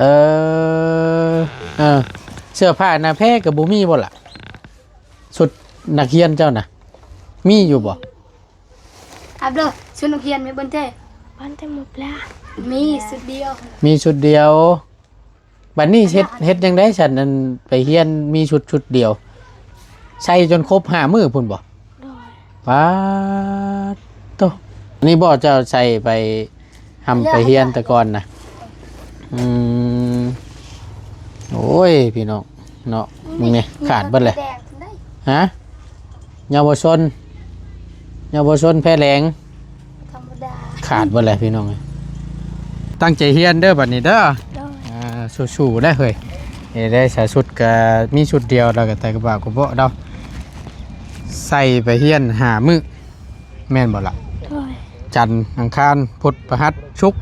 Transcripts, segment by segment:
เออเออเสื้อผ้าหน้าแพรกับบ่มีบ่ล่ะชุดนักเรียนเจ้าน่ะมีอยู่บ่อับเด้อชุดนักเรียนมีเบิ่นเต้ บ้านแต่หมดแล้ว มีชุดเดียว มีชุดเดียวบัดนี้เฮ็ดจังได๋ฉันนั่นไปเรียนมีชุดเดียวใส่จนครบ5มื้อพุ่นบ่ โดย ป๊าดโตนี่บ่เจ้าใส่ไปทำไปเรียนแต่ก่อนน่ะโอ้ยพี่น้องเนาะมึงนี่ขาดเบิดเลย แดงได้ ฮะเยาวชนแพ้แรง ธรรมดา ขาดเบิดเลยพี่น้องตั้งใจเรียนเด้อบัดนี้เด้อ โดย สู้ๆได้เฮ้ยได้ใส่ชุดก็มีชุดเดียวแล้วก็แต่กระบะก็บ่เดาใส่ไปเรียน5มื้อแม่นบ่ล่ะ โดย จันทร์อังคารพุธพฤหัสศุกร์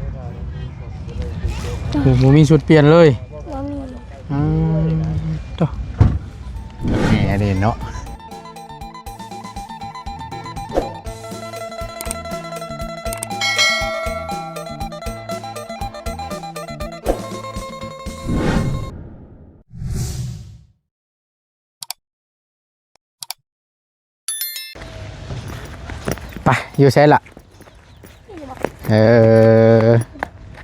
โอ้มีชุดเปลี่ยนเลย ว่ามี ตัวแหน่เด่นเนาะไปอยู่ใช่ละ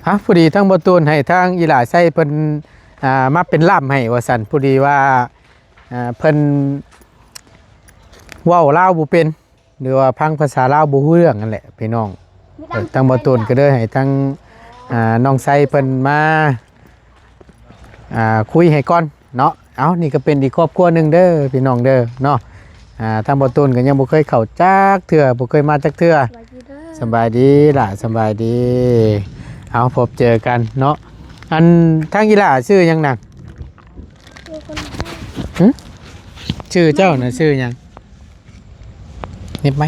ฮะพอดีทั้งประตูนให้ทั้งอีหลาใส่เพิ่นมาเป็นล่ามให้ว่าสันพอดีว่าเพิ่นเว้าลาวบ่เป็นหรือว่าพังภาษาลาวบ่ฮู้เรื่องนั่นแหละพี่น้องทั้งประตูนก็เลยให้ทั้งน้องไส้เพิ่นมาคุยให้ก่อนเนาะเอานี่ก็เป็นอีกครอบครัวหนึงเด้อพี่น้องเด้อเนาะทางประตูนก็ยังบ่เคยเข้าจักเทื่อบ่เคยมาจักเทื่อสบายดีล่ะสบายดีเอาพบเจอกันเนาะอันทางอีหล่าชื่อหยังน่ะชื่อเจ้าน่ะชื่อหยังนิบไหม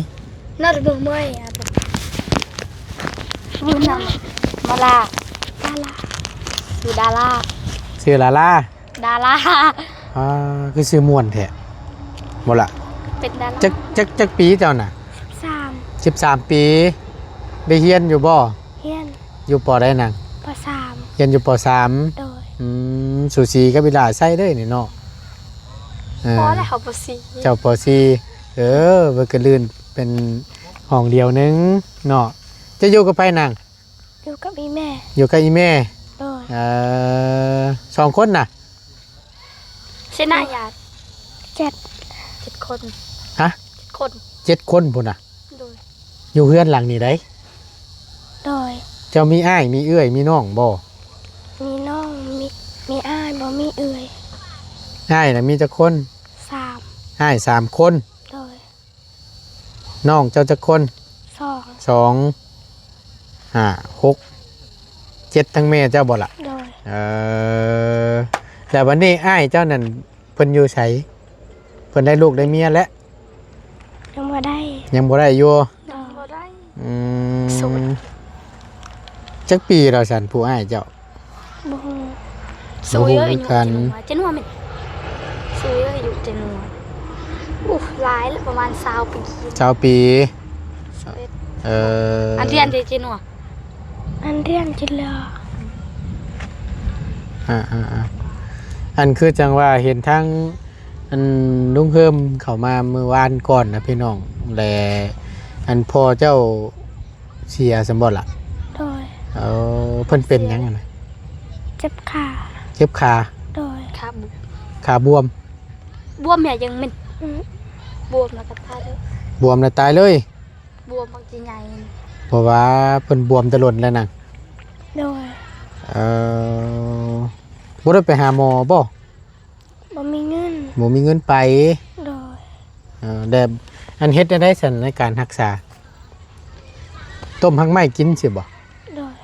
น่าจะเบิ่งไม่อ่ะ ชื่อนำมาลา ดารา ชื่อดารา ชื่อลาลา ดารา คือชื่อม่วนแท้บ่ล่ะ เป็นดารา จักปีเจ้าน่ะ 3 13ปีได้เรียนอยู่บ่ เฮียน อยู่ปอได้นั่ง ป .3 เรียนอยู่ป โดย .3 สูสีกับอีหล่าใส่เด้อนี่เนาะ พอแล้วเขาบ่สิ เจ้าปอซีเบิ่งก็ลื่นเป็นห้องเดียวนึงเนาะจะอยู่กับไผนาง อยู่กับอีแม่ อยู่กับอีแม่ โดย 2คนน่ะ ชนะญาติ 7 7 คน ฮะ 7 คน 7คนพุ่นน่ะ โดย อยู่เฮือนหลังนี่ได้ โดย เจ้ามีอ้ายมีเอื้อยมีน้องบ่ มีน้องมีอ้ายบ่มีเอื่อย อ้ายน่ะมีจักคน 3 อ้าย3คน โดย น้องเจ้าจักคน 2 2 5 6 7ทั้งแม่เจ้าบ่ล่ะ โดย แต่วันนี้อ้ายเจ้านั่นเพิ่นอยู่ไสเพิ่นได้ลูกได้เมียแล้ว ยังบ่ได้ ยังบ่ได้อยู่ โดย บ่ได้ โสดจักปีเราสันผู้อ้ายเจ้า บ่ฮู้ สวยเอ้ยอยู่ กัน เจนัวแม่นสวยเอ้ยอยู่เจนัวอู้หลายแล้วประมาณ20ปี เจ้าปี อันเรียนเจนัว อันเรียนจิเลอ อันคือจังว่าเห็นทั้งอันลุงเพิ่มเข้ามาเมื่อวานก่อนนะพี่น้องแลอันพ่อเจ้าเสียสมบัติล่ะ โดย เพิ่นเป็นหยังไงนะ เจ็บขา เจ็บขา โดย ครับ ขาบวม บวมเนี่ยยังมัน อืม บวมแล้วก็ตายเลย บวมแล้วตายเลย บวมบางทีใหญ่ เพราะว่าเพิ่นบวมตะลนแล้วนะ โดย บ่ได้ไปหาหมอบ่ บ่มีเงิน บ่มีเงินไป โดย แต่อันเฮ็ดได้สันในการรักษาต้มหักไม้กินสิบ่ โดย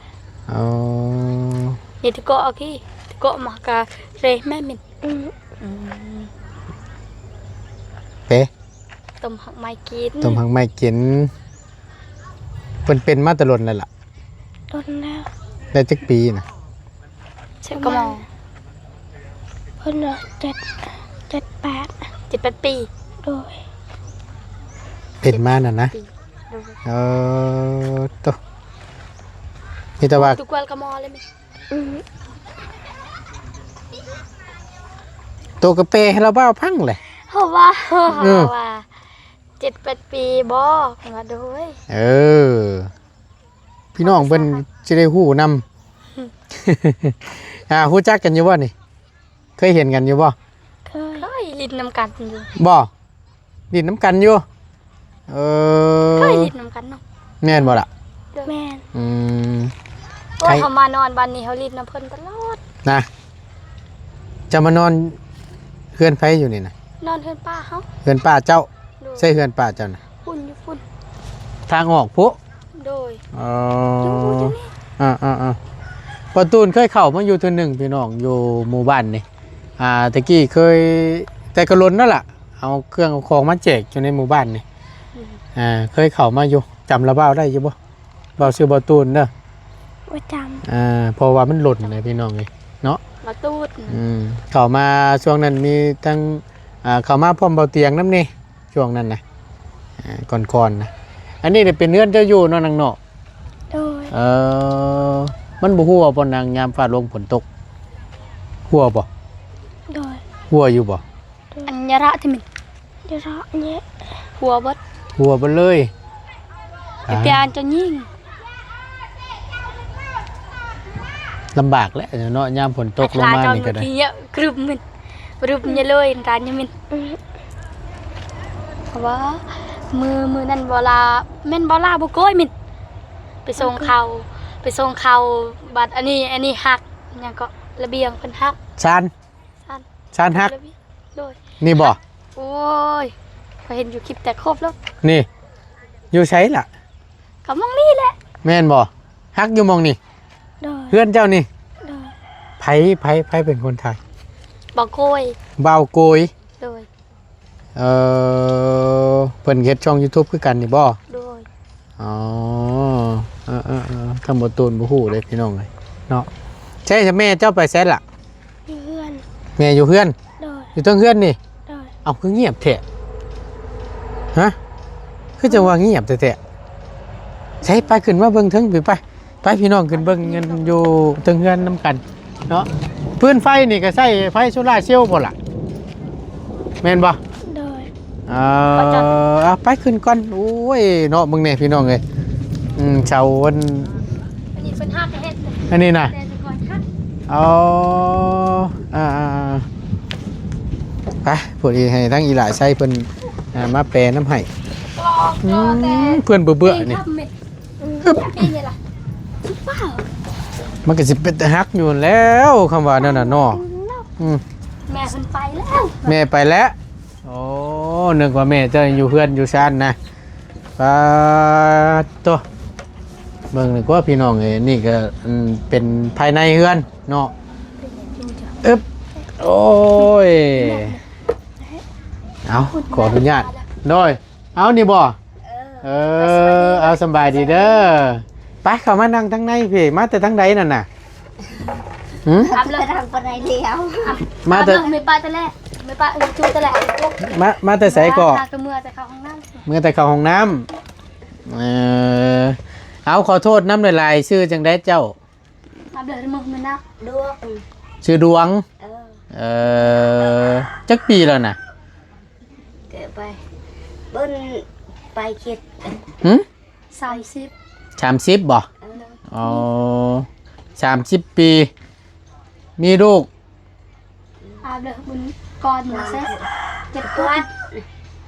นี่ที่ก็เอาขี้ที่ก็มากะเรแม่มิน อืม เป๊ะ ต้มหักไม้กิน ต้มหักไม้กินเพิ่นเป็นมาแตลอดแล้วล่ะ โดนแล้ว ได้จักปีน่ะ เช็คกระมอง เพิ่นว่า7 7-8 ปี โดย เป็นมาน่ะนะ ปีดู โตมีแต่ว่า ทุกวันกระมอเลยมั้ย อืม ตัวกระเปให้เราเบ้าพังเลย เพราะว่า เออ ว่า7-8 ปีบ่มาโดย เออ พี่น้องเพิ่นจะได้ฮู้นำ ฮู้จักกันอยู่บ่นี่ เคยเห็นกันอยู่บ่ เคย เคยลิ้นน้ำกันอยู่ บ่ดินน้ำกันอยู่ เออ เคยลิ้นน้ำกันเนาะ แม่นบ่ล่ะ แม่น อืม เพราะว่าเขามานอนบ้านนี้เขาลิ้นน้ำเพิ่นตลอด นะ จะมานอนเฮือนไผอยู่นี่นะ นอนเฮือนป้าเขา เฮือนป้าเจ้า โดย ใช่เฮือนป้าเจ้านะ ฝุ่นอยู่ฝุ่น ทางออกพุ โดย อ๋อ อยู่นี่ ประตูนเคยเข้ามาอยู่เทื่อหนึงพี่น้องอยู่หมู่บ้านนี่ตะกี้เคยแต่กระลนนั่นล่ะเอาเครื่องเอาของมาแจกอยู่ในหมู่บ้านนี่เคยเข้ามาอยู่จำระเบ้าได้อยู่บ่เบ้าชื่อประตูนเด้อ ว่าจ เพราะว่ามันหล่นเลยพี่น้องเลยเนาะ มาตูดน่ะ เข้ามาช่วงนั้นมีทั้งเข้ามาพร้อมเบาเตียงน้ำนี่ช่วงนั้นนะก่อนนะอันนี้เนี่ยเป็นเนื้อเจ้าอยู่เนาะนางเนาะ ำโดย มันบ่ฮู้ว่าบ่นางยามฟ้าลงฝนตกฮู้บ่ โดย ฮู้อยู่บ่ อัญญาระที่มัน เดี๋ยวเราเนี่ย หัวเบิด ฮู้บ่เลย ไปเปลี่ยนจนยิ่ง ลำบากแหละเนาะยามฝนตกลงมานี่ก็ได้ ทีเนี้ยกรึบมันกรึบเนี่ยเลยร้านเนี่ยมัน อืม เพราะว่ามือนั่นเวลาแม่นบ่ลาบ่โก้ยมันไปส่งเขาบัดอันนี้หักหยังก็ระเบียงเพิ่นหัก ชาน สั่น ชานฮัก ระเบียงโดย นี่บ่ โอ้ยก็เห็นอยู่คลิปแต่ครบแล้ว นี่ อยู่ไสล่ะ ก็มองนี่แหละ แม่นบ่ฮักอยู่หมองนี่ โดย เพื่อนเจ้านี่ โดย ไผเป็นคนไทย บ่โก้ย บ่าวโกย โดย เพิ่นเฮ็ดช่อง YouTube คือกันนี่บ่ โดย อ๋อคำบ่ตูนบ่ฮู้เลยพี่น้องเอ้ยเนาะใช่แม่เจ้าไปแซ่ล่ะ มีเพื่อน แม่อยู่เฮือน โดย อยู่เทิงเฮือนนี่ โดย เอาคือเงียบแท้ฮะคือจังว่าเงียบแท้ๆใช่ไปขึ้นมาเบิ่งเทิงไปพี่น้องขึ้นเบิ่งเงินอยู่เทิงเฮือนนํกันเนาะพื้นไฟนี่ก็ใช้ไฟโซล่าร์เซลล์บ่ล่ะแม่นบ่ โดย เอาไปขึ้นก่อนโอ้ยเนาะมึงเนี่ยพี่น้องเลยเช้าวัน อันนี้เพิ่นหักเฮ็ดเลย อันนี้นะ แต่ก่อนหัก เอาไปพอดีให้ทั้งอีหลาใช้เพิ่นมาแปลน้ำให้เพื่อนเบื่อๆนี่ ปีนี่ล่ะ มันก็สิเป็นแต่ฮักอยู่แล้วคำว่านั่นน่ะเนาะอืม แม่เพิ่นไปแล้ว แม่ไปแล้วโอ้นึกว่าแม่เจะอยู่เพื่อนอยู่ชานนะปาตัวเบิ่งเลยว่าพี่น้องเอ้ยนี่ก็เป็นภายในเฮือนเนาะอึ๊บโอ้ยเอาขออนุญาตโดยเอานี่บ่เอาสบายดีเด้อไปเข้ามานั่งทั้งในพี่มาแต่ทั้งใดนั่นน่ะหืม ทำเลยทำปานใดแล้ว มาแต่ ไม่ป้าแต่แรกไม่ป้าจูแต่แรก มาแต่ไสก็ จากเมื่อจะเข้าห้องน้ำ เมื่อแต่เข้าห้องน้ำเอาขอโทษน้ำลายๆชื่อจังได้เจ้า ทำเลยมึงมันนะดวง ชื่อดวงจักปีแล้วน่ะ เกิดไปเบิ้นไปคิด 30 30บ่อ๋อ30 ปี มีลูก อาเลยบุญก่อนมาเซ็ต7 คน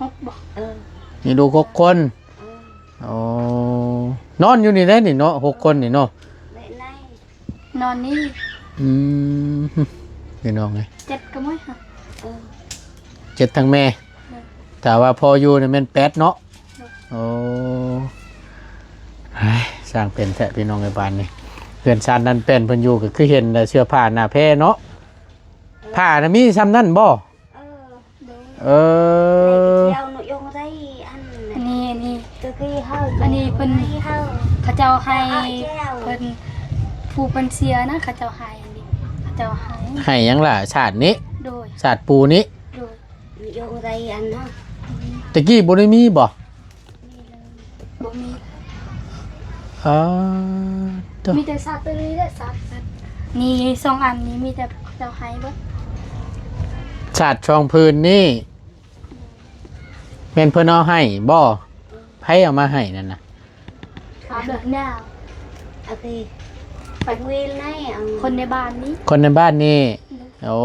6บ่ มีลูก6 คนอ๋อนอนอยู่นี่ได้นี่เนาะ6 คนนี่เนาะ นอนนี่ พี่น้องไง 7ก็ไม่ค่ะ 7ทั้งแม่แต่ว่าพออยู่นี่แม่น8เนาะโอ้เฮ้ยสร้างเป็นแท้พี่น้องในบ้านนี่เพื่อนชาตินั้นเป็นเพิ่นอยู่ก็คือเห็นแต่เสื้อผ้าหน้าแพร่เนาะผ้าน่ะมีซ้ำนั่นบ่เออ เจ้าหนูยงได้อัน อันนี้ ตัวกี้เฮา อันนี้เพิ่น เฮา เขาเจ้าให้เพิ่นผู้เพิ่นเสียนะเขาเจ้าให้อันนี้เขาเจ้าให้ ให้หยังล่ะชาตินี้ โดย ชาติปูนี้ โดย ยงได้อันเนาะ ตะกี้บ่ได้มีบ่ บ่มี อ๋อตัว มีแต่สัตว์ไปเลยแหละสัตว์นี่2 อันนี้มีแต่เขาเจ้าให้เบิด ชาติช่องพื้นนี่เป็นเพิ่นเอาให้บ่ไผเอามาให้นั่นน่ะ อาบเด้อหน้า โอเคไปวิลนี่เอา คนในบ้านนี้ คนในบ้านนี่โอ้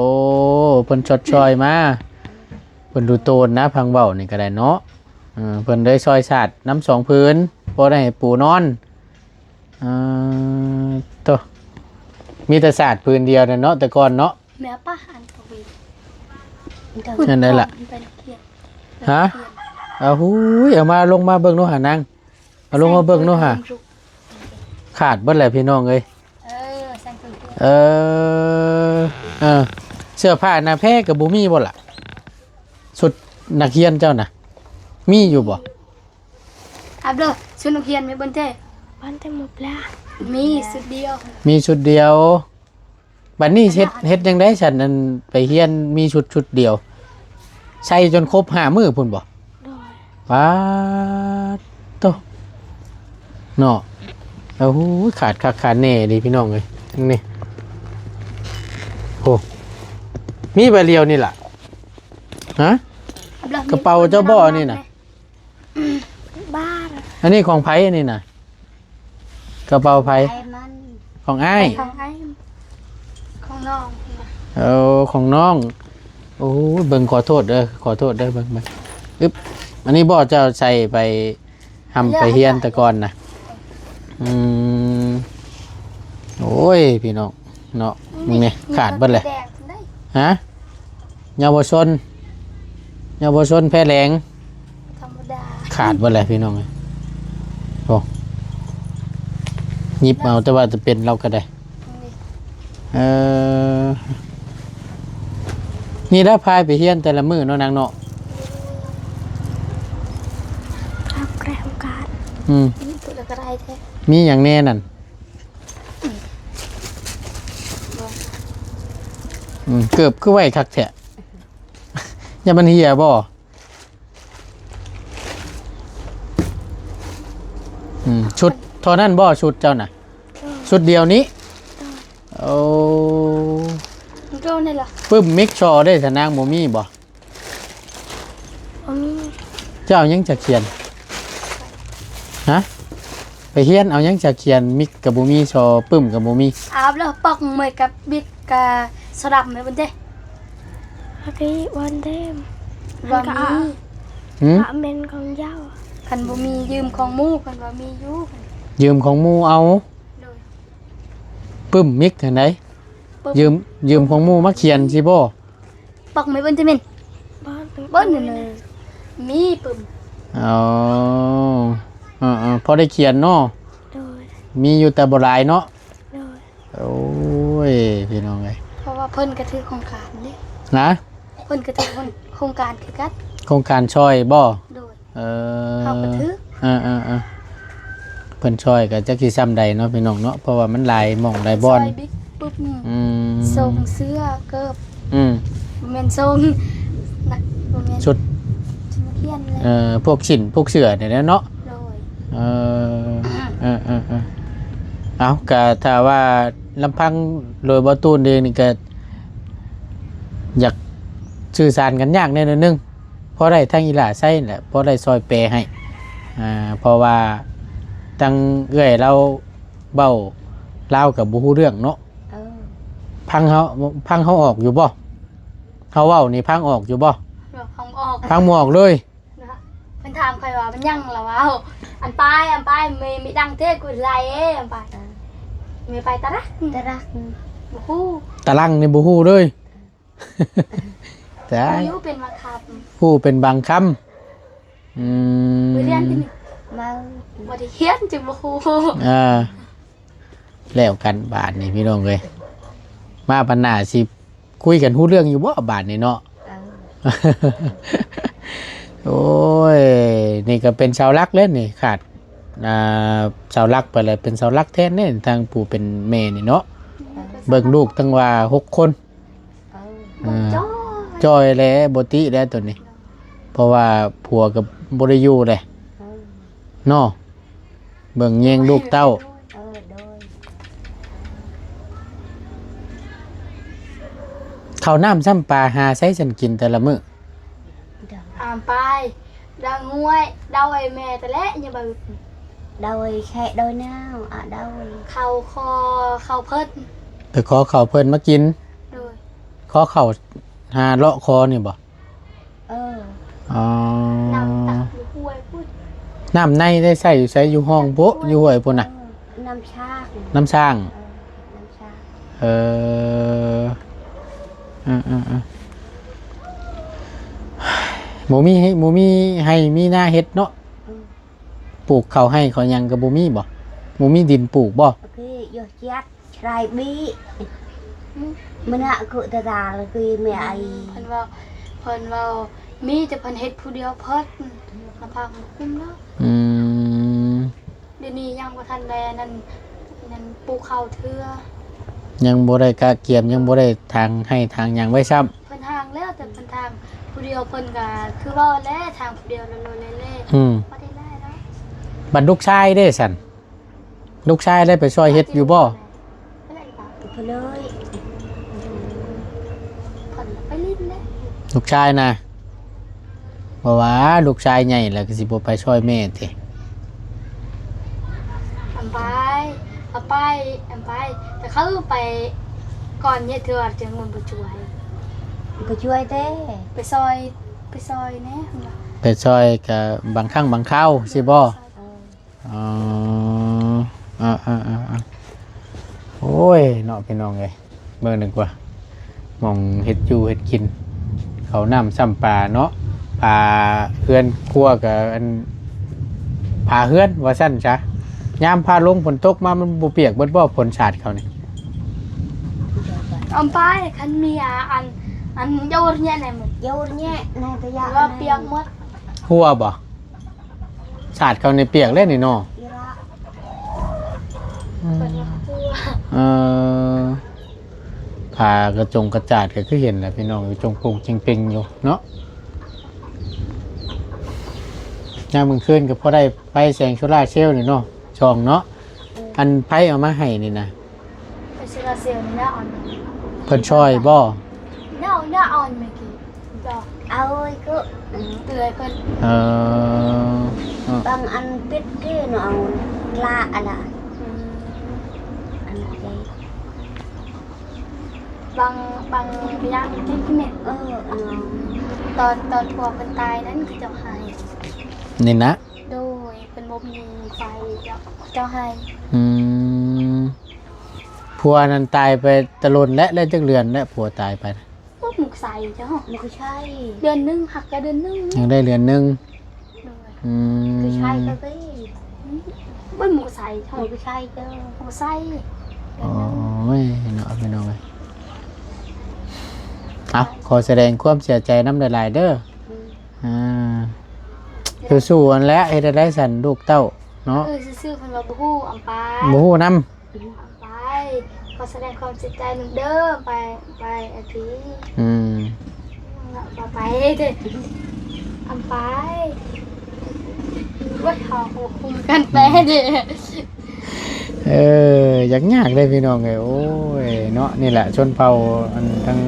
เพิ่นชดชอยมาเพิ่นดูโตนนะพังเว้านี่ก็ได้เนาะเพิ่นได้ซอยชาติน้ำสองพื้นบ่ได้ให้ปูนอนโตมีแต่ศาสตร์พื้นเดียวน่ะเนาะแต่ก่อนเนาะ แม่ป้าอันตวี นั่นได้ล่ะ ไปเที่ยว ฮะเอาหูยเอามาลงมาเบิ่งโนูหานางเอาลงมาเบิ่งโนูหาขาดเบิดแหละพี่น้องเอ้ย แซงเพิ่น เออเสื้อผ้าหน้าแพรกับบ่มีบ่ล่ะสุดนักเรียนเจ้าน่ะมีอยู่บ่ อาบเด้อชุดนักเรียนมีเบิ่นเจ้ บ้านเต็มหมดแล้ว มีสุดเดียว มีชุดเดียวบัดนี้เฮ็ดจังได๋ฉันนั่นไปเรียนมีชุดเดียวใส่จนครบ5มื้อพุ่นบ่ โดย ป๊าดโตเนาะโอ้โหขาดคักขาดแน่ดิพี่น้องเอ้ยนี่โอ้มีใบเดียวนี่ล่ะฮะ อาบด้อก ระเป๋าเจ้าบ่อนี่น่ะ บ้าน อันนี้ของไผอันนี้น่ะกระเป๋าไผ ไอ้มัน ของอ้าย ของไอ้ของน้องนะ เอาของน้องโอ้ยเบิ่งขอโทษเด้อเบิ่งอึ๊บอันนี้บ่เจ้าใส่ไปทำไปเฮียนแต่ก่อนน่ะโอ้ยพี่น้องเนาะมึงเนี่ยขาดเบิดเลย แดงได้ ฮะเยาวชนแพ้แรง ธรรมดา ขาดเบิดเลยพี่น้องเอ้ยโอ้หยิบเอาแต่ว่าจะเป็นเราก็ได้นี่ได้พายไปเฮียนแต่ละมื้อเนาะนางเนาะ รับแรงการ นี่ตัวละก็ได้แท้ มีอย่างแน่นั่นเกือบคือไว้คักแท้ อย่ามันเหียบ่ชุดเท่านั้นบ่ชุดเจ้าน่ะชุดเดียวนี้โอ้ โดนนี่ล่ะ ปึ้มมิกชอได้สนางบ่มีบ่ เอามี เจ้าเอายังจะเขียนฮะไปเฮียนเอายังจะเขียนมิกกับบ่มีชอปึ้มกับบ่มี อาบแล้วปอกมือกับบิ๊กกับสลับไหมบุญเจ้ ฮักกี้วันเต็ม ว่ามี หืม อาเมนของเจ้า คันบ่มียืมของหมู่คันว่ามีอยู่คัน ยืมของหมู่เอา โดย ปึ้มมิกเห็นไหน ปึ๊บ ยืมของหมู่มาเขียนสิบ่ ปอกไหมบุญจะมิน บ้านเป็น เบิ้ลนี่เลยมีปึ้ม อ๋อพอได้เขียนเนาะ โดย มีอยู่แต่บ่หลายเนาะ โดย โอ้ยพี่น้องเอ้ย เพราะว่าเพิ่นก็ถือโครงการนี่ นะ เพิ่นก็ถือโครงการคือกัน โครงการช่อยบ่ โดย เอ เฮาก็ถือ เพิ่นช่อยก็จักสิซ้ำใดเนาะพี่น้องเนาะเพราะว่ามันหลายหม่องหลายบ่อน ซยบิ๊กปึ๊บ ส่ ส่งเสื้อเกิบ อืม บ่แม่นส่งนักบ่แม่น ชุด ชุดนักเรียนเลย พวกชิ้นพวกเสื้อเนี่ยนะเนาะ โดย เอาก็ถ้าว่าลำพังโดยบ่ตูนเองนี่ก็อยากสื่อสารกันยากแน่นอนนึงเพราะได้ทั้งอีหล่าใส่แหละเพราะได้ซอยแปรให้เพราะว่าตั้งเอื้อยเราเบ้าเล่าวกับบ่ฮู้เรื่องเนาะ เออ พังเขาออกอยู่บ่เขาเว้านี่พังออกอยู่บ่ เดี๋ยวของออก พังบ่ออกเลย นะเพิ่นถามใครว่ามันยังล่ะวะอันไปมีดังเท่กูไล่อันไปมีไปตะรัก ตะรัก บ่ฮู้ ตะลังนี่บ่ฮู้เลย แต่ อายุเป็นมาครับ ผู้เป็นบางคำ ไปเรียนที่นี่ มา บ่ได้เรียนจึงบ่ฮู้ แล้วกันบาทนี่พี่น้องเลยมาปัญหาสิคุยกันฮู้เรื่องอยู่บ่บาทนี่เนาะ เออ โอ้ยนี่ก็เป็นเสาหลักเลยนี่ขาดเสาหลักไปเลยเป็นเสาหลักแทนเนี่ยทางปู่เป็นแม่นี่เนาะเบิ่งลูกตั้งว่า6 คน เออ จ้อ จอยแล้วบ่ติแล้วตัวนี้ เพราะว่าผัวกับบ่ได้อยู่เลย เออ เนาะเบิ่งแยงลูกเต้า เออโดย ข้าวน้ำซ้ำปลาหาใช้ฉันกินแต่ละมื้อ ไปดังห้วยเดาไอ้แม่แต่และอย่าบ่ đôi khe đôi nào ở đâu เข้าคอเข้าเพิ่น ไปขอข้าวเพิ่นมากิน โดย ขอข้าวหาเลาะคอนี่บ่ อ๋อ น้ำตักอยู่ห้วยพุ่น น้ำในได้ใส่อยู่ใส่อยู่ห้องโป๊ะอยู่ห้วยพุ่นน่ะ năm sang น้ำสร้าง năm sang เออหมูมีให้มีหน้าเฮ็ดเนาะปลูกเขาวให้เขายังกับบ่มีบ่หมูมีดินปลูกบ่ cái vô chết trai bí mình hạ cự ta già là cái mẹ ấy เพิ่นว่ามีแต่เพิ่นเฮ็ดผู้เดียวเพิ่นลำพังบ่คุ้มเนาะ อืม เดี๋ยวนี้ยังบ่ทันแลนั่นปลูกข้าวเทื่อ ยังบ่ได้กะเกียมยังบ่ได้ทางให้ทางหยังไว้ซ้ำ เพิ่นทางแล้วแต่เพิ่นทางผู้เดียวเพิ่นก็คือว่าแลทางผู้เดียวโลเลเล่ อืม บ่ได้แล้ว บัดลูกชายเด้สั่นลูกชายได้ไปช่วยเฮ็ดอยู่บ่ ไปเล่นป่ะ phải lơi เพิ่นไปลิ้นเด้ ลูกชายนะบ่ว่าลูกชายใหญ่แล้วก็สิบ่ไปช่วยแม่ติ อำไปแต่เขาไปก่อนเนี่ยเทื่อจังมันบ่ช่วย phải chui thế ไปซอยแน่เพิ่นว่า ไปช่วยกับบางครั้งบางคราวสิบ่ อ๋อโอ้ยเนาะพี่น้องเอ้ยเบิ่งหนึงกว่าหม่องเฮ็ดอยู่เฮ็ดกินเขาวน้ำซ้ำปลาเนาะปลาเฮือนครัวกับอันผาเฮือนว่าซั่นจ้ะยามพาลงฝนตกมามันบ่เปียกเบิดบ่ฝนสาดเขานี่ อำไปคันมีอันโยนเนี่ยไหนมึง vô nhé này ta ว่า già เปียกหมด หัวบ่สาดเขาในเปียกเลยนี่เนาะ เพิ่นว่าคือว่า เออผ่ากระจงกระจาดก็คือเห็นแหละพี่น้องอยู่จงปงจริงปิงอยู่เนาะยามมึงคืนก็พอได้ไปแสงโซล่าร์เซลล์นี่เนาะช่องเนาะอันไผเอามาให้นี่นะ ไปซื้อลาเซลนี่หน้าอ่อน เพิ่นช่วยบ่ หน้าอ่อนเมื่อกี้ดอก ôi cứ เตือยเพิ่น เออ bằng ăn biết cái nó lạ à là อืม ăn cái บางระยะที่เม็ด ตอนทัวร์เป็นตายนั้นคือเจ้าให้ นี่นะ โดยเป็นบ่มีไฟเจ้าให้ อืมผัวนั้นตายไปตะลนและจักเรือนและผัวตายไปนะ พวกหมูใส่เจ้า một cái chai เดือนหนึงหักก็เดือนหนึง ยังได้เรือนหนึง โดย อืม cái chai cái cái บ่หมูใส่เจ้า một cái chai cơ หมูใส่เดื โอ อนหนึง้ ยเนาะพี่น้องเอ้ยเอาขอแสดงความเสียใจน้ำหลายๆเด้ออ่าสู้ๆอันแล้วเฮ็ดได้สันลูกเต้าเนาะ ซื่อๆเพิ่นว่าบ่ฮู้อำไป หมูน้ อำไปขอแสดงความเสียใจหนึ่งเด้อไปอาทิตย์ ำอืม ไปเด้ออำไปว่าเขาคุมกันไปเด้อ อยากยากเลยพี่น้องเอ้ยโอ้ยเนาะนี่แหละชนเผ่าอันทั้ง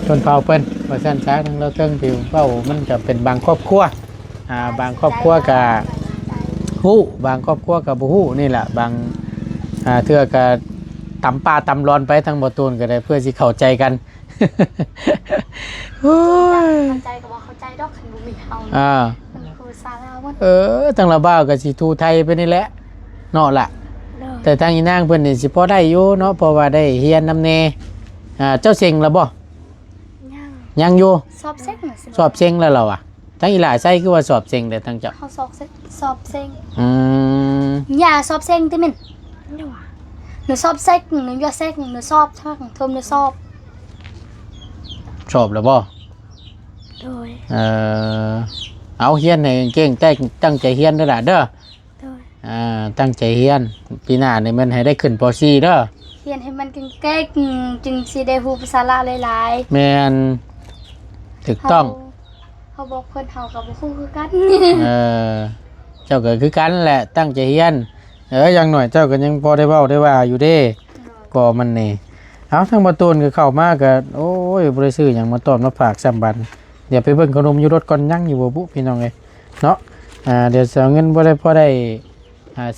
ชนเผ่าเปิ้นว่าซั่นซะทั้งเราเทิงผิวเผ่ามันก็เป็นบางครอบครัวบางครอบครัวก็ฮู้บางครอบครัวก็บ่ฮู้นี่แหละบางเทื่อก็ตำปลาตำร้อนไปทั้งบ่ตูนก็ได้เพื่อสิเข้าใจกัน โอ้ย เข้าใจก็บอกเข้าใจดอกขันบุมีเฮา มันคือซาลาวัน ทั้งละบ้าวก็สิทูไทยไปนี่แหละเนาะล่ะ แต่ทางอีนางเพิ่นนี่สิพอได้อยู่เนาะเพราะว่าได้เฮียนนำแน่เจ้าเซ็งแล้วบ่ ย่าง ยังอยู่ สอบเซ็กหน่อยสิ สอบเซ็งแล้วเหรอวะทั้งอีหลาใส่คือว่าสอบเซ็งแต่ทั้งเจ้า เขาสอบเซ็กสอบเซ็ง อืม อย่าสอบเซ็งติมินหนูสอบเซ็กหนูอย่าเซ็กหนูสอบทั้งทมหนูสอบ สอบแล้วบ่ โดย เอาเฮียนให้เก่งตั้งใจเฮียนเด้อล่ะเด้อ โดย ตั้งใจเฮียนปีหน้านี่มันให้ได้ขึ้นป .4 เด้อ เรียนให้มันเก่งๆจึงสิได้ฮู้ภาษาลาวหลาย แม่นถูก ๆ ต้อง เขาบอกเพิ่นเฮากับบ่ฮู้คือกัน เจ้าก็คือกันแหละตั้งใจเฮียนอย่างหน่อยเจ้าก็ยังพอได้เว้าได้ว่าอยู่เด้ก็มันนี่เอาทั้งประตูนก็เข้ามาก็โอ้ย บ่ได้ซื้อหยังมาต้อนมาฝากซ้ำบัดเดี๋ยวไปเบิ่งขนมอยู่รถก่อนยังอยู่บ่บุพี่น้องเอ้ยเนาะเดี๋ยวสิเอาเงินบ่ได้พอได้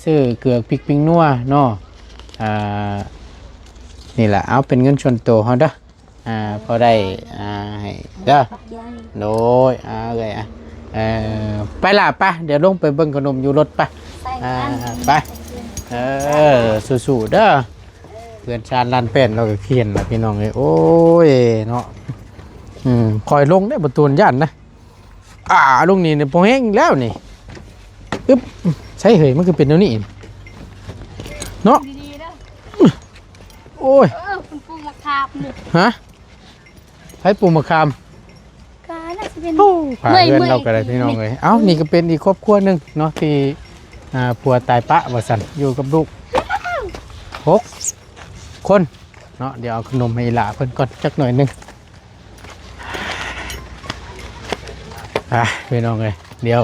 ซื้อเกลือพริกปิงนัวเนาะนี่แหละเอาเป็นเงินส่วนตัวเฮาเด้อพอได้ให้เด้อโดยเลยไปล่ะปะเดี๋ยวลงไปเบิ่งขนมอยู่รถปะไปสู้ๆเด้อเพื่อนชาญลานเป็นเราก็เขียนล่ะพี่น้องเอ้ยโอ้ยเนาะคอยลงได้ประตูย่านนะลงนี่เนี่ยพอแห้งแล้วนี่อึ๊บใช่เหยมันคือเป็นแนวนี้เนาะ ดีๆเด้อ โอ้ย คุณปู่มาคาบนี่ ฮะให้ปูมะขาม ก็น่าจะเป็น ผ่าเพื่อนเราก็ได้พี่น้องเลยเอ้านี่ก็เป็นอีกครอบครัวหนึงเนาะที่ผัวตายปะว่าซั่นอยู่กับลูก6 คนเนาะเดี๋ยวเอาขนมให้หลาเพิ่นก่อนจักหน่อยหนึงพี่น้องเลยเดี๋ยว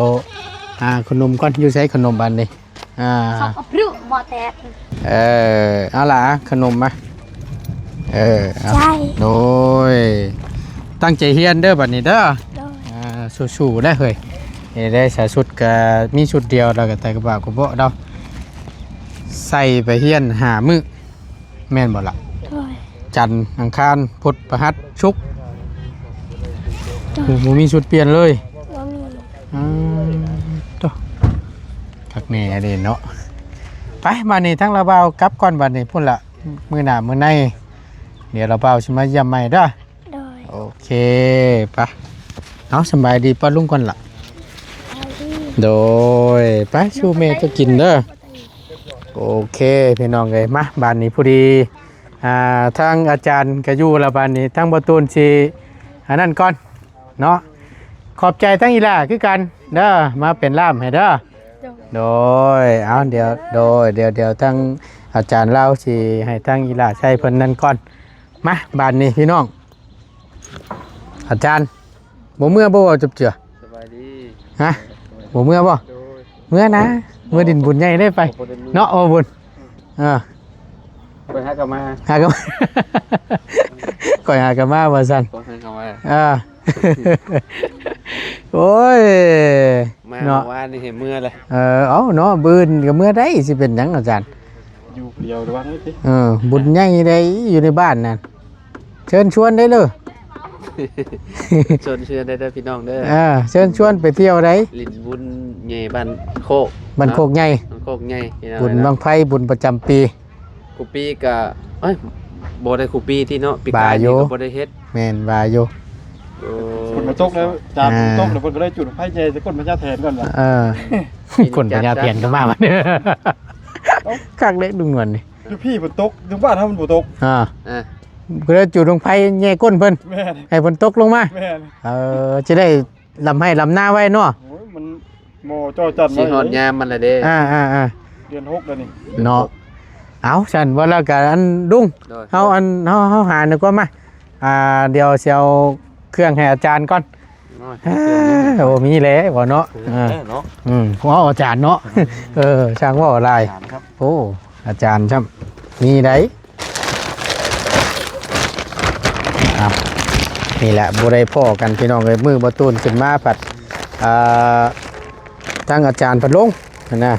ขนมก่อนอยู่ใช้ขนมบันนี่เขากับพรุหมอแตก เอาล่ะขนมมาเอา ใช่ โดยตั้งใจเฮียนเด้อบัดนี้เด้อ โดย สู้ๆได้เฮ้ยได้ใส่ชุดก็มีชุดเดียวแล้วก็แต่กระบะกระเบาะเราใส่ไปเฮียนหามื้อแม่นบ่ล่ะ โดย จันทร์อังคารพุธพฤหัสศุกร์บ่มีชุดเปลี่ยนเลย ว่ามี ตัวคักแน่เด้เนาะไปมานี่ทั้งระเบากลับก่อนบัดนี้พุ่นละมื้อหน้ามื้อในเดี๋ยวระเบาสิมาเยี่ยมใหม่เด้อ โดย โอเคไปเอาสบายดีป้าลุงก่อนล่ะ เอาดี โดยไปชูเมย์ก็กินเด้อโอเคพี่น้องเลยมาบ้านนี้พอดีทางอาจารย์ก็อยู่ละบ้านนี้ทั้งประตูนสินั่นก่อนเนาะขอบใจทั้งอีหล่าคือกันเด้อมาเป็นล่ามให้เด้อโดยเอาเดี๋ยวทั้งอาจารย์เล่าสิให้ทั้งอีหล่าใช้เพิ่นนั่นก่อนมาบ้านนี้พี่น้องอาจารย์บ่เมื่อบ่จับเจือ สบายดี ฮะบ่เมื่อบ่ โดย เมื่อนะเมื่อดินบุญใหญ่ได้ไปเนาะโอ้บุญไปหากลับมา หากันมา ก่อยหากันมาว่าซั่น ก็ให้กลับมา โอ้ย มา เนาะ ว่านี่เห็นเมื่อเลย เอาเนาะบืนก็เมื่อได้สิเป็นหยังอาจารย์ อยู่เดียวหรือว่าไงสิ บุญใหญ่ได้อยู่ในบ้านนั่นเชิญชวนได้เลย ชวนเชื่อได้พี่น้องเด้อ เชิญชวนไปเที่ยวได้ ลินบุญใหญ่บ้านโคก บ้านโคกใหญ่ บ้านโคกใหญ่ บุญบังไฟบุญประจำปี ครูปีกับเอ้ยบ่ได้ครูปีที่เนาะปีกา บ่าย ย นี่ โย ก็บ่ได้เฮ็ด แม่นว่าอยู่ คนมาตกแล้วจานตกแล้วคนก็ได้จุดไฟเจจะกดมาจ้าแทนก่อนล่ะ คนปัญญาเปลี่ยนก็มาวันนี้คักเล็กดุงนวลนี่ คือพี่ฝนตกถึงบ้านถ้ามันฝนตก อ่ะ ก็เลยจุดลงไฟแง่ก้นเพิ่น แม่น ให้ฝนตกลงมา แม่น จะได้ลำให้ลำหน้าไว้เนาะ โอ้ยมันโมจอจัด สิฮอดยามมันละเด้ เดือน6แล้วนี่ เนาะเอาฉันว่าแล้วกันอันดุ้ง โดย เฮาหาหนึกว่ามาเดี๋ยวสิเอาเครื่องให้อาจารย์ก่อน น้อย โอ้มีแล้วบ่เนาะ เนาะ ว่าอาจารย์เนาะช่างว่าอะไร ถามครับ โอ้อาจารย์ช่ำมีได้นี่แหละบุได้พ่อกันพี่น้องเลยมือประตูนขึ้นมาผัดตั้งอาจารย์ผัดลงนะ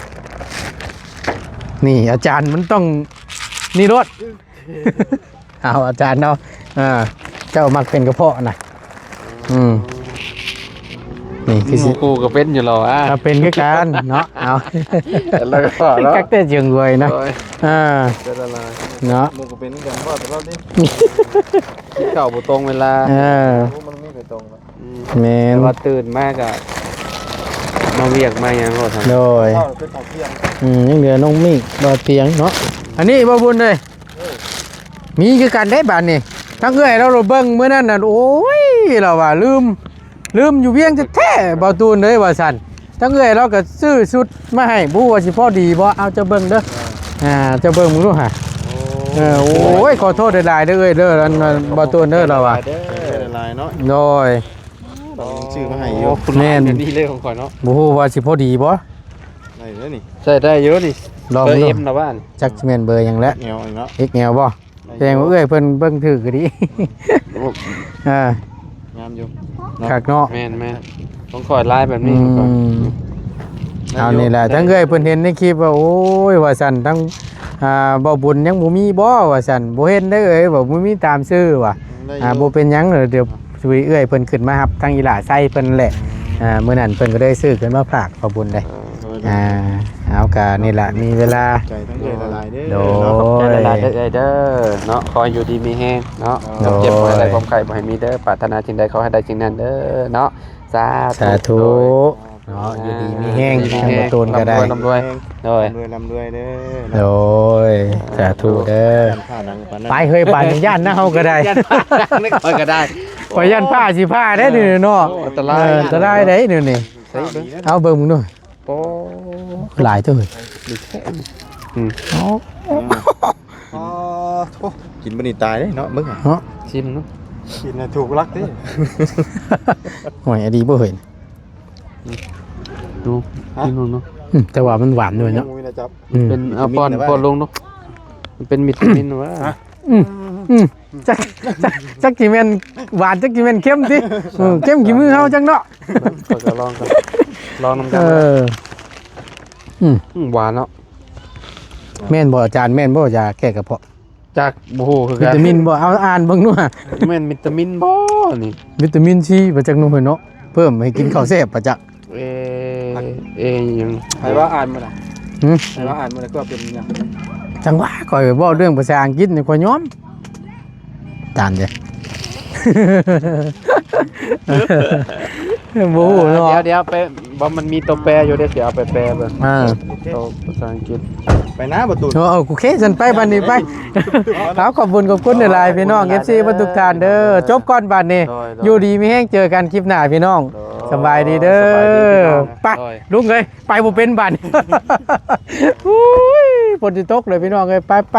นี่อาจารย์มันต้องนี่รถ เอาอาจารย์เนาะเจ้ามักเป็นกระเพาะนะนี่คือสิ กูก็เป็นอยู่หรออ่ะ ถ้าเป็นก็การเนาะเอา แล้วก็แล้ว กักแต่เจียงรวยนะ จะละลาย เนาะ มันก็เป็นกันว่าแต่เราดิ กินข้าวบ่ตรงเวลา มันไม่เคยตรงนะ แมน แต่ว่าตื่นมากอะมาเวียกมาอย่างก็ทำ โดย ข้าวเป็นของเที่ยง ยังเหลือน้องมิกรอเตียงเนาะอันนี้บ่บุญเลยมีคือกันได้บานนี่ทั้งเอ้ยเราเบิ่งเมื่อนั้นน่ะโอ้ยเราว่าลืมอยู่เวียงจะแท้บ่ตูนเลยว่าซั่นทั้งเอ้ยเราก็ซื้อชุดมาให้บ่ว่าสิพอดีบ่เอาจะเบิ่งเด้อจะเบิ่งมึงดูหะโอ้ยขอโทษหลายๆเด้อเอ้ยเด้ออันบ่ตูนเด้อเราว่า เด้อลายเนาะ โดย ชื่อมาให้ โอ้ เยอะ คุณแม่นี่เลยของข่อยเนาะ บ่ฮู้ว่าสิพอดีบ่ ไหนแล้วนี่ ใส่ได้เยอะดิ ลอง เบอร์ ดู เอ็มนะบ้าน จักสิแม่นเบอร์หยังแล้ว เงียวอีกเนาะ อีกแนวบ่แสดงว่าเอ้ยเพิ่นเบิ่งถือก็ดี โอ้ อ่าง ามอยู่ คักเนาะ แม่นต้องคอยไล่แบบนี้ก่อน เอานี่แหละทั้งเอ้ยเพิ่นเห็นในคลิปว่าโอ้ยว่าซั่นทั้งบ่บุญยังบ่มีบ่ว่าซั่นบ่เห็นได้เอ้ยบ่มีตามชื่อว่ะบ่เป็นหยังเดี๋ยวช่วยเอ้ยเพิ่นขึ้นมารับทางอีหล่าไส้เพิ่นแหละมื้อนั้นเพิ่นก็ได้ซื้อขึ้นมาฝากบ่บุญได้เอาก็นี่ล่ะมีเวลา ใจทั้งเอ้ยละลายเด้ โด ใจ ย ละลายเด้อเนาะคอยอยู่ดีมีแฮงเนาะ โดย เจ็บบ่ให้ได้ความไข้บ่ให้มีเด้อปรารถนาสิ่งใดขอให้ได้สิ่งนั้นเด้อเนาะสา สาธุเนาะอยู่ดีมีแห้งทางบ่ตูนก็ได้ ร่ำรวยโดย ลำรวยเด้ โดยสาธุเด้อ ผ้าหนังปานนั้น ไปเฮ้ยปานย่านนะเฮาก็ได้ นึกคอยก็ได้ ไปย่านผ้าสิผ้าได้นี่เนาะ อันตราย อันตรายได้นี่นี่เอาเบิ่งมึงดู โอ้ หลายตัวเฮ้ย เอา อ๋อโธ่กินบ่นี่ตายเด้เนาะมึงอ่ะ เนาะ ชิมเนาะ กินน่ะถูกลักเด้ หอยอดีบ่เห็น ดูกินลงเนาะ แต่ว่ามันหวานด้วยเนาะ มุ้ยนะจ๊อบ เป็นเอาป้อนลงเนาะมันเป็นวิตามินวะ จักกี่แม่นหวานจักกี่แม่นเค็มติเค็มกี่มือเฮาจังเนาะ ก็จะลองกันลองน้ำกั เอน อ หวานเนาะ แม่นบ่อาจารย์แม่นบ่ยาแก้กระเพาะ จากโอ้โหคือ วิตามินบ่เอาอ่านเบิ่งนู่น แม่นวิตามินบ่นี่ วิตามินซีมาจากนู่นเนาะเพิ่มให้กินข้าวแซ่บประจัก เอยัง ใครว่าอ่านมื้อน่ะ หึ ใครว่าอ่านมื้อน่ะก็เป็นหยัง จังหวะก่อยเว้าเรื่องภาษาอังกฤษนี่ข่อยยอมจานเด้บ่ฮู้เนาะ เดี๋ยวไปบ่มันมีตัวแปรอยู่เดี๋ยวสิเอาไปแปลเบิ่ง ตัวภาษาอังกฤษ ไปนะประตู เอาโอเคฉันไปบัดนี้ไปครับขอบคุณหลายๆพี่น้อง FC เบ่ทุกท่านเด้อจบก่อนบัดนี้อยู่ดีมีแฮงเจอกันคลิปหน้าพี่น้องสบายดีเด้อไปลุงเอ้ยไปบ่เป็นบัดอุ้ยฝนสิตกเลยพี่น้องเอ้ยไป